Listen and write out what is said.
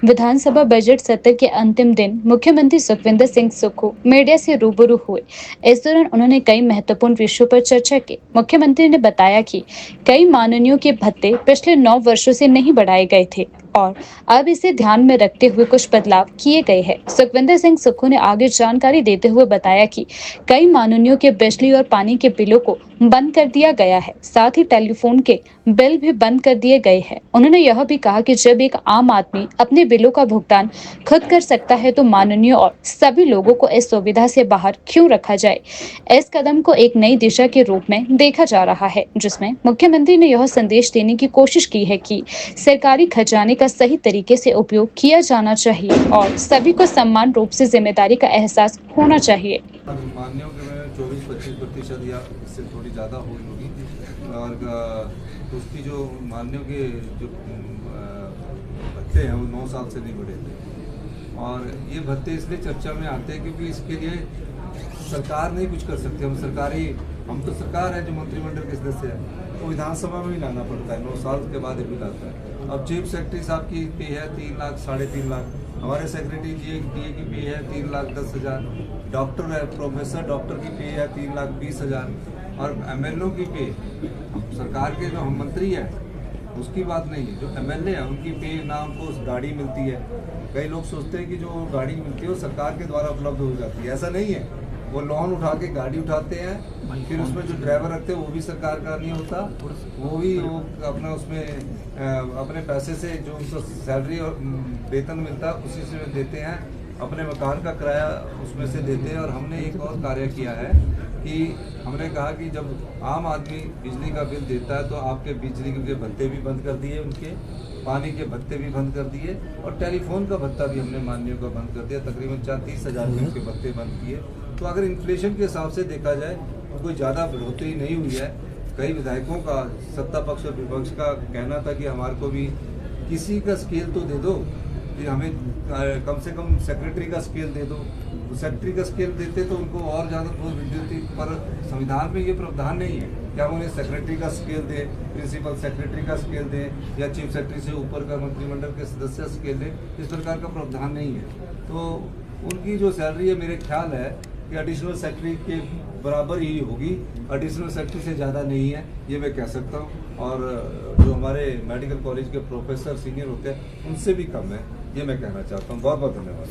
विधानसभा budget सत्र के अंतिम दिन मुख्यमंत्री सुखविंदर सिंह सुक्खू मीडिया से रूबरू हुए। इस दौरान उन्होंने कई महत्वपूर्ण विषयों पर चर्चा की। मुख्यमंत्री ने बताया कि कई माननीयों के भत्ते पिछले 9 वर्षों से नहीं बढ़ाए गए थे और अब इसे ध्यान में रखते हुए कुछ बदलाव किए गए हैं। सुखविंदर सिंह सुक्खू ने आगे जानकारी देते हुए बताया कि कई माननीयों के बिजली और पानी के बिलों को बंद कर दिया गया है, साथ ही टेलीफोन के बिल भी बंद कर दिए गए हैं। उन्होंने यह भी कहा कि जब एक आम आदमी अपने बिलों का भुगतान खुद कर सकता है तो माननीय और सभी लोगों को इस सुविधा से बाहर क्यों रखा जाए। इस कदम को एक नई दिशा के रूप में देखा जा रहा है, जिसमें मुख्यमंत्री ने यह संदेश देने की कोशिश की है कि सरकारी खजाने का सही तरीके से उपयोग किया जाना चाहिए और सभी को समान रूप से जिम्मेदारी का एहसास होना चाहिए। मान्यों के में 24-25% या इससे थोड़ी ज़्यादा होगी और उसकी जो मान्यों के जो भत्ते हैं वो 9 साल से नहीं बढ़े थे। और ये भत्ते इसलिए चर्चा में आते हैं क्योंकि इसके लिए सरकार नहीं कुछ कर सकती। हम तो सरकार है जो मंत्रिमंडल के सदस्य है, तो विधानसभा में भी लाना पड़ता है। 9 साल के बाद भी लाता है। अब चीफ सेक्रेटरी साहब की पे है 3 लाख 3.5 लाख, हमारे सेक्रेटरी जी की पे है 3,10,000, डॉक्टर है प्रोफेसर डॉक्टर की पे है 3,20,000 और एमएलओ की पे, सरकार के जो हम मंत्री हैं उसकी बात नहीं है, जो एमएलए है उनकी पे ना उनको गाड़ी मिलती है। कई लोग सोचते हैं कि जो गाड़ी मिलती है वो सरकार के द्वारा उपलब्ध हो जाती है, ऐसा नहीं है। वो लोन उठा के गाड़ी उठाते हैं, फिर उसमें जो ड्राइवर रखते हैं वो भी सरकार का नहीं होता, वो अपना उसमें अपने पैसे से जो उनको सैलरी और वेतन मिलता है उसी से देते हैं, अपने मकान का किराया उसमें से देते हैं। और हमने एक और कार्य किया है कि हमने कहा कि जब आम आदमी बिजली का बिल देता है तो आपके बिजली के भत्ते भी बंद कर दिए, उनके पानी के भत्ते भी बंद कर दिए और टेलीफोन का भत्ता भी हमने माननीयों का बंद कर दिया। तकरीबन 30,000 के भत्ते बंद किए। तो अगर इन्फ्लेशन के हिसाब से देखा जाए तो कोई ज़्यादा बढ़ोतरी नहीं हुई है। कई विधायकों का, सत्ता पक्ष और विपक्ष का कहना था कि हमारे को भी किसी का स्केल तो दे दो, कि हमें कम से कम सेक्रेटरी का स्केल दे दो। सेक्रेटरी का स्केल देते तो उनको और ज़्यादा बहुत वृद्धि, पर संविधान में ये प्रावधान नहीं है कि हम उन्हें सेक्रेटरी का स्केल दें, प्रिंसिपल सेक्रेटरी का स्केल दें या चीफ सेक्रेटरी से ऊपर का मंत्रिमंडल के सदस्य स्केल दें। इस प्रकार का प्रावधान नहीं है। तो उनकी जो सैलरी है मेरे ख्याल है कि एडिशनल सेक्रेटरी के बराबर ही होगी, एडिशनल सेक्रेटरी से ज़्यादा नहीं है, ये मैं कह सकता हूँ। और जो हमारे मेडिकल कॉलेज के प्रोफेसर सीनियर होते हैं उनसे भी कम है, ये मैं कहना चाहता हूँ। बहुत बहुत धन्यवाद।